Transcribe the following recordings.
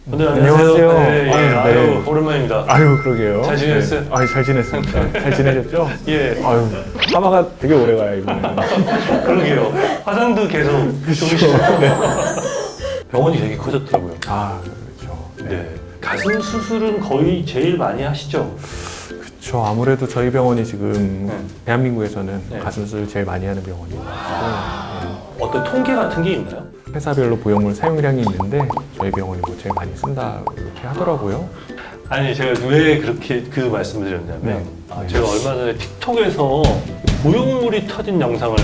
네, 안녕하세요. 네, 예, 아유, 아유, 네. 오랜만입니다. 아유, 그러게요. 잘 지냈어요? 네. 아유, 잘 지냈습니다. 잘 지내셨죠? 예, 아유, 파마가 되게 오래가요, 이번에는. 그러게요. 화장도 계속 좋으시고. 병원이 되게 커졌더라고요. 아, 그렇죠. 네. 가슴 수술은 거의 제일 많이 하시죠? 그렇죠. 아무래도 저희 병원이 지금 네. 대한민국에서는 네. 가슴 수술 제일 많이 하는 병원이고 어떤 통계 같은 게 있나요? 회사별로 보형물 사용량이 있는데 저희 병원이 뭐 제일 많이 쓴다 이렇게 하더라고요. 아니, 제가 왜 그렇게 그 말씀을 드렸냐면, 네. 제가 얼마 전에 틱톡에서 보형물이 터진 영상을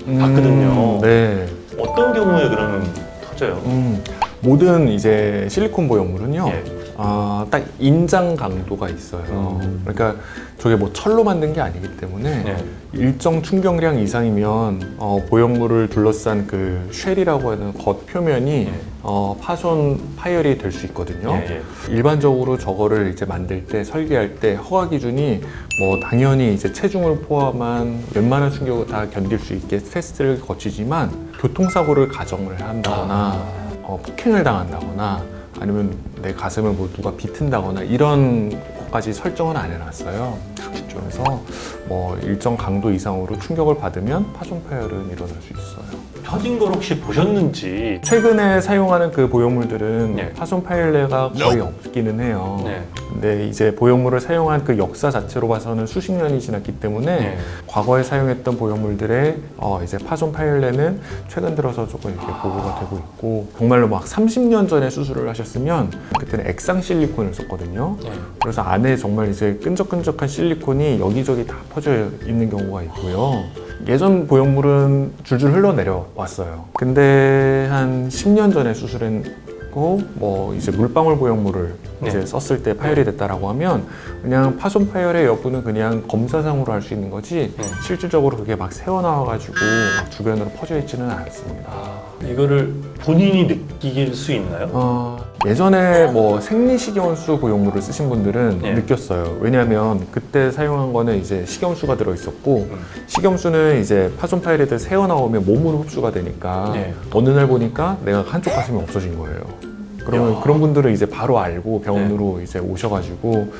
봤거든요. 네. 어떤 경우에 그러면 터져요? 모든 이제 실리콘 보형물은요. 예. 딱 인장 강도가 있어요. 그러니까 저게 뭐 철로 만든 게 아니기 때문에 예. 일정 충격량 이상이면 보형물을 둘러싼 그 쉘이라고 하는 겉 표면이 예. 파손 파열이 될 수 있거든요. 예, 예. 일반적으로 저거를 이제 만들 때 설계할 때 허가 기준이 뭐 당연히 이제 체중을 포함한 웬만한 충격을 다 견딜 수 있게 테스트를 거치지만 교통사고를 가정을 한다거나 폭행을 당한다거나 아니면 내 가슴을 뭐 누가 비튼다거나 이런 것까지 설정은 안 해놨어요. 그래서 뭐 일정 강도 이상으로 충격을 받으면 파손 파열은 일어날 수 있어요. 터진 걸 혹시 보셨는지. 최근에 사용하는 그 보형물들은 네. 파손 파열례가 거의 없기는 해요. 네. 근데 이제 보형물을 사용한 그 역사 자체로 봐서는 수십 년이 지났기 때문에 네. 과거에 사용했던 보형물들의 이제 파손 파열례는 최근 들어서 조금 이렇게 보고가 되고 있고 정말로 막 30년 전에 수술을 하셨으면 그때는 액상 실리콘을 썼거든요. 네. 그래서 안에 정말 이제 끈적끈적한 실리콘이 여기저기 다 퍼져 있는 경우가 있고요. 예전 보형물은 줄줄 흘러내려왔어요. 근데 한 10년 전에 수술했고 뭐 이제 물방울 보형물을 네. 이제 썼을 때 파열이 됐다라고 하면 그냥 파손 파열의 여부는 그냥 검사상으로 할 수 있는 거지 네. 실질적으로 그게 막 새어나와가지고 막 주변으로 퍼져 있지는 않습니다. 이거를 본인이 느낄 수 있나요? 예전에 뭐 생리식염수 보형물을 쓰신 분들은 네. 느꼈어요. 왜냐하면 그때 사용한 거는 이제 식염수가 들어있었고 식염수는 이제 파손 파열이 새어 나오면 몸으로 흡수가 되니까 네. 어느 날 보니까 내가 한쪽 가슴이 없어진 거예요. 그러면 그런 분들은 이제 바로 알고 병원으로 이제 오셔가지고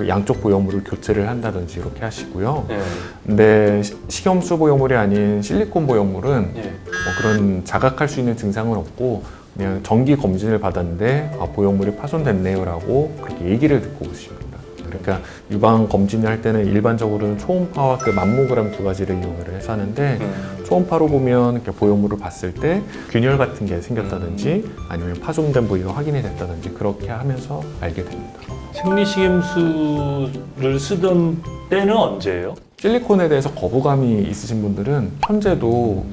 양쪽 보형물을 교체를 한다든지 이렇게 하시고요. 네. 근데 식염수 보형물이 아닌 실리콘 보형물은 네. 뭐 그런 자각할 수 있는 증상은 없고 그냥 정기 검진을 받았는데 보형물이 파손됐네요라고 그렇게 얘기를 듣고 오십니다. 그러니까 유방 검진을 할 때는 일반적으로는 초음파와 그 맘모그램 두 가지를 이용을 해서 하는데 초음파로 보면 이렇게 보형물을 봤을 때 균열 같은 게 생겼다든지 아니면 파손된 부위가 확인이 됐다든지 그렇게 하면서 알게 됩니다. 생리식염수를 쓰던 때는 언제예요? 실리콘에 대해서 거부감이 있으신 분들은 현재도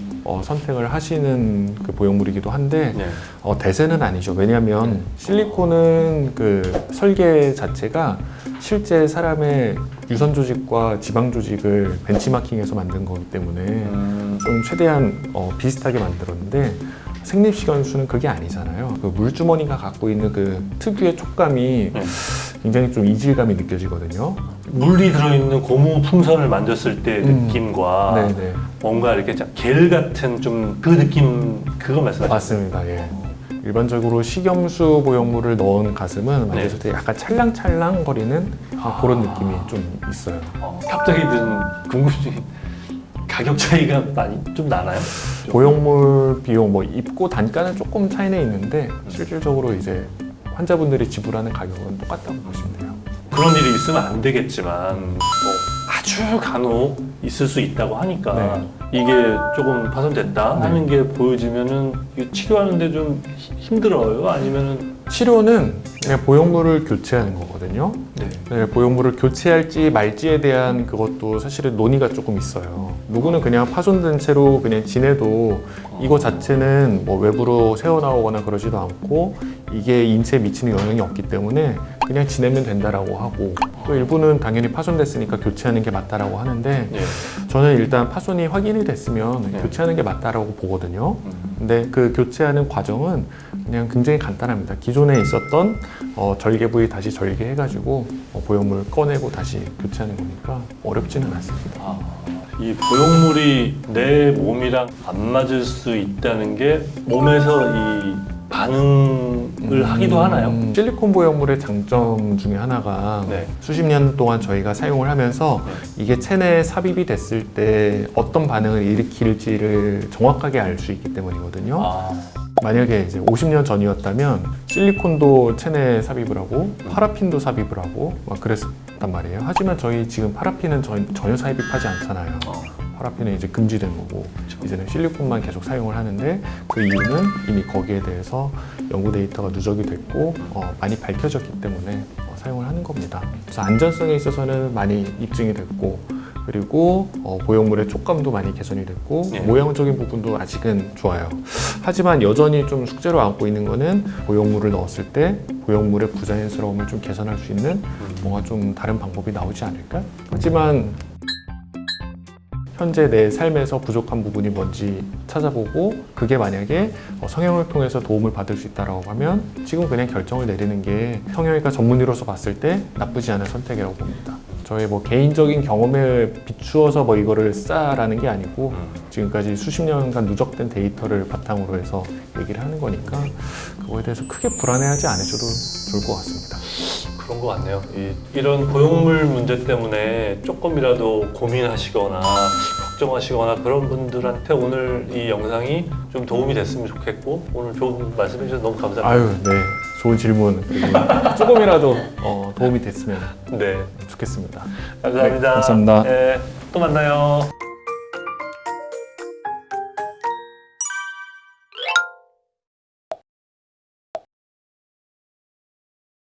선택을 하시는 그 보형물이기도 한데 네. 대세는 아니죠. 왜냐하면 실리콘은 그 설계 자체가 실제 사람의 유선 조직과 지방 조직을 벤치마킹해서 만든 거기 때문에 좀 최대한 비슷하게 만들었는데 생리식염수는 그게 아니잖아요. 그 물주머니가 갖고 있는 그 특유의 촉감이 네. 굉장히 좀 이질감이 느껴지거든요. 물이 들어있는 고무 풍선을 만졌을 때 느낌과 네네. 뭔가 이렇게 겔 같은 좀 그 느낌, 그거 말씀하시죠? 맞습니다. 예. 일반적으로 식염수 보형물을 넣은 가슴은 만졌을 때 약간 찰랑찰랑 거리는 그런 느낌이 좀 있어요. 갑자기 든 궁금증이 가격 차이가 많이 좀 나나요? 보형물 비용 뭐 입고 단가는 조금 차이는 있는데 실질적으로 이제 환자분들이 지불하는 가격은 똑같다고 보시면 돼요. 그런 일이 있으면 안 되겠지만 뭐 아주 간혹 있을 수 있다고 하니까 네. 이게 조금 파손됐다 하는 게 보여지면은 이거 치료하는데 좀 힘들어요? 아니면은 치료는 그냥 보형물을 교체하는 거거든요. 네, 보형물을 교체할지 말지에 대한 그것도 사실은 논의가 조금 있어요. 누구는 그냥 파손된 채로 그냥 지내도 이거 자체는 뭐 외부로 새어나오거나 그러지도 않고 이게 인체에 미치는 영향이 없기 때문에 그냥 지내면 된다라고 하고 또 일부는 당연히 파손됐으니까 교체하는 게 맞다라고 하는데 네. 저는 일단 파손이 확인이 됐으면 네. 교체하는 게 맞다라고 보거든요. 근데 그 교체하는 과정은 그냥 굉장히 간단합니다. 기존에 있었던 절개 부위 다시 절개해가지고 보형물 꺼내고 다시 교체하는 거니까 어렵지는 않습니다. 이 보형물이 내 몸이랑 안 맞을 수 있다는 게 몸에서 이 반응을 하기도 하나요? 실리콘 보형물의 장점 중에 하나가 네. 수십 년 동안 저희가 사용을 하면서 이게 체내에 삽입이 됐을 때 어떤 반응을 일으킬지를 정확하게 알 수 있기 때문이거든요. 아, 만약에 이제 50년 전이었다면 실리콘도 체내에 삽입을 하고 파라핀도 삽입을 하고 막 그랬단 말이에요. 하지만 저희 지금 파라핀은 전혀 삽입하지 않잖아요. 파라핀은 이제 금지된 거고 이제는 실리콘만 계속 사용을 하는데 그 이유는 이미 거기에 대해서 연구 데이터가 누적이 됐고 많이 밝혀졌기 때문에 사용을 하는 겁니다. 그래서 안전성에 있어서는 많이 입증이 됐고 그리고 보형물의 촉감도 많이 개선이 됐고 예. 모양적인 부분도 아직은 좋아요. 하지만 여전히 좀 숙제로 안고 있는 거는 보형물을 넣었을 때 보형물의 부자연스러움을 좀 개선할 수 있는 뭔가 좀 다른 방법이 나오지 않을까? 하지만 현재 내 삶에서 부족한 부분이 뭔지 찾아보고 그게 만약에 성형을 통해서 도움을 받을 수 있다고 하면 지금 그냥 결정을 내리는 게 성형외과 전문의로서 봤을 때 나쁘지 않은 선택이라고 봅니다. 저의 뭐 개인적인 경험에 비추어서 뭐 이거를 싸라는 게 아니고 지금까지 수십 년간 누적된 데이터를 바탕으로 해서 얘기를 하는 거니까 그거에 대해서 크게 불안해하지 않으셔도 좋을 것 같습니다. 그런 것 같네요. 이런 보형물 문제 때문에 조금이라도 고민하시거나 걱정하시거나 그런 분들한테 오늘 이 영상이 좀 도움이 됐으면 좋겠고 오늘 좋은 말씀해 주셔서 너무 감사합니다. 아유, 네. 좋은 질문. 그리고 조금이라도 도움이 됐으면 네, 좋겠습니다. 감사합니다. 네, 감사합니다. 네, 또 만나요.